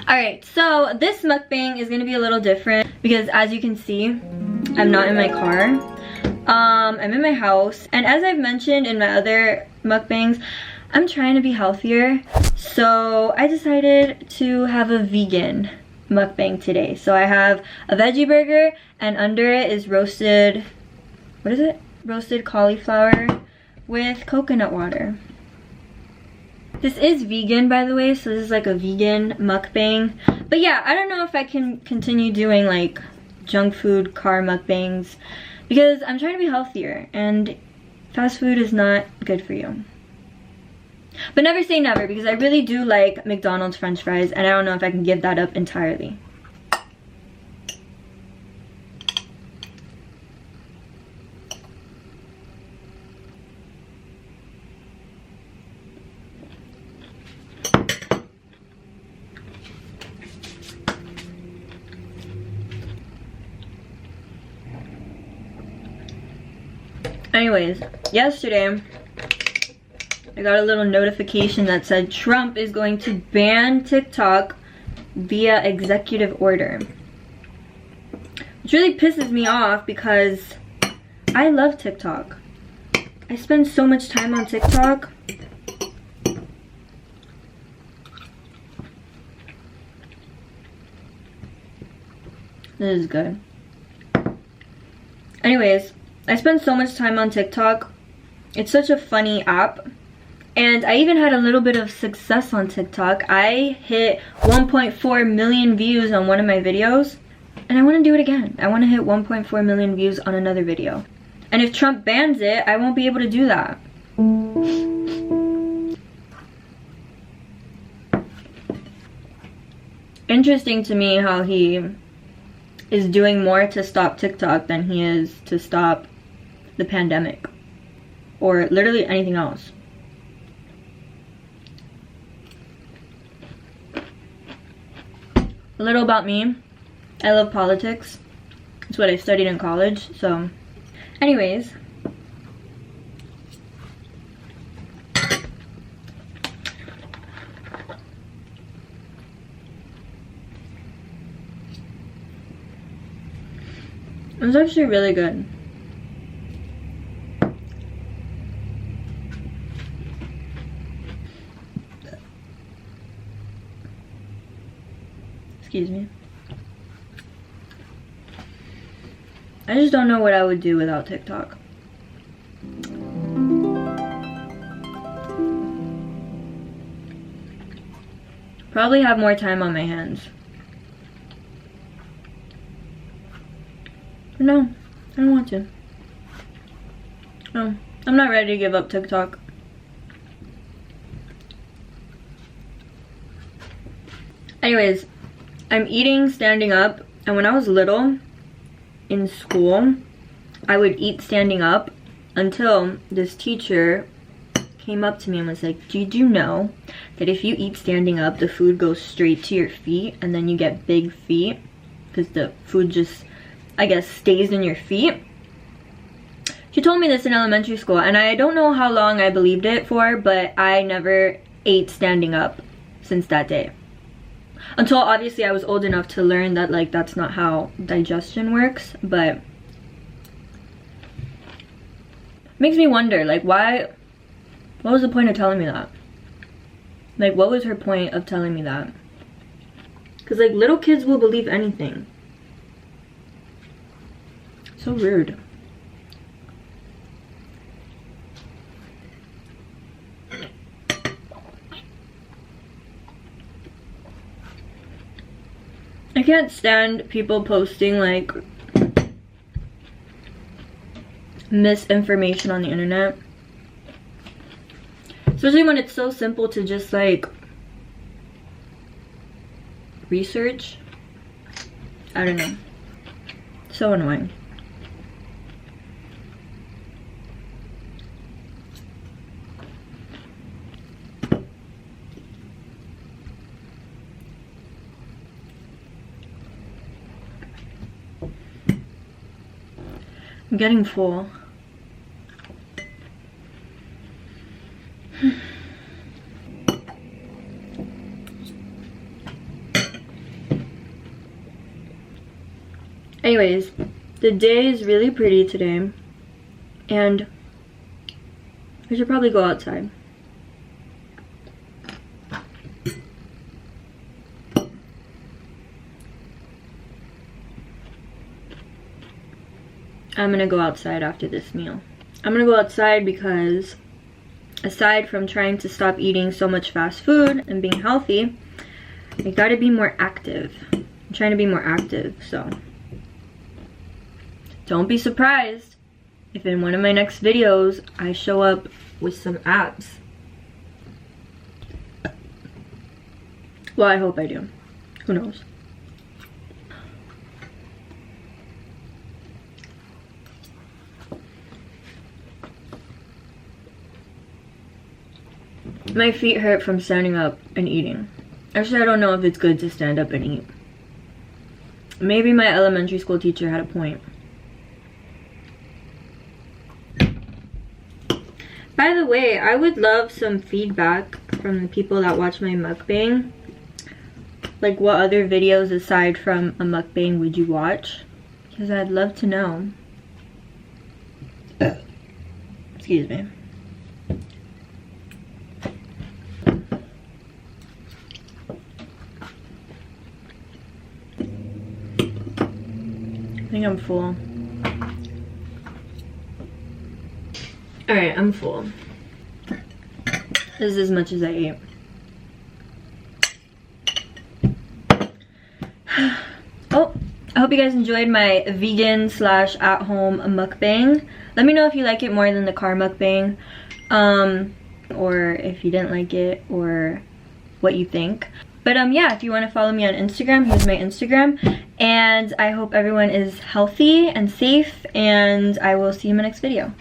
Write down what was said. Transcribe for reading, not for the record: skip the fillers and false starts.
Alright, so this mukbang is gonna be a little different because as you can see, I'm not in my car. I'm in my house, and as I've mentioned in my other mukbangs, I'm trying to be healthier. So I decided to have a vegan mukbang today. So I have a veggie burger, and under it is roasted, what is it? Roasted cauliflower with coconut water. This is vegan, by the way, so this is like a vegan mukbang. But yeah, I don't know if I can continue doing like junk food car mukbangs because I'm trying to be healthier and fast food is not good for you. But never say never, because I really do like McDonald's French fries, and I don't know if I can give that up entirely. Anyways, yesterday I got a little notification that said Trump is going to ban TikTok via executive order. Which really pisses me off because I love TikTok. I spend so much time on TikTok. This is good. Anyways, I spend so much time on TikTok. It's such a funny app. And I even had a little bit of success on TikTok. I hit 1.4 million views on one of my videos. And I want to do it again. I want to hit 1.4 million views on another video. And if Trump bans it, I won't be able to do that. Interesting to me how he is doing more to stop TikTok than he is to stop the pandemic or literally anything else. A little about me. I love politics. It's what I studied in college. So anyways, it's actually really good. Excuse me. I just don't know what I would do without TikTok. Probably have more time on my hands. But no, I don't want to. No, I'm not ready to give up TikTok. Anyways, I'm eating standing up, and when I was little in school, I would eat standing up until this teacher came up to me and was like, did you know that if you eat standing up, the food goes straight to your feet and then you get big feet because the food just, I guess, stays in your feet? She told me this in elementary school, and I don't know how long I believed it for, but I never ate standing up since that day. Until obviously I was old enough to learn that like that's not how digestion works, but makes me wonder like what was the point of telling me that? Like what was her point of telling me that? Because like little kids will believe anything. So rude. I can't stand people posting like misinformation on the internet. Especially when it's so simple to just like research. I don't know. So annoying. I'm getting full. Anyways, the day is really pretty today, and I should probably go outside. I'm gonna go outside after this meal. I'm gonna go outside because aside from trying to stop eating so much fast food and being healthy, I gotta be more active. I'm trying to be more active, so don't be surprised if in one of my next videos I show up with some abs. Well, I hope I do. Who knows? My feet hurt from standing up and eating. Actually, I don't know if it's good to stand up and eat. Maybe my elementary school teacher had a point. By the way, I would love some feedback from the people that watch my mukbang. Like, what other videos aside from a mukbang would you watch? Because I'd love to know. Excuse me. I think I'm full. Alright, I'm full. This is as much as I ate. Oh, I hope you guys enjoyed my vegan / at-home mukbang. Let me know if you like it more than the car mukbang. Or if you didn't like it, or what you think. But yeah, if you want to follow me on Instagram, here's my Instagram. And I hope everyone is healthy and safe, and I will see you in my next video.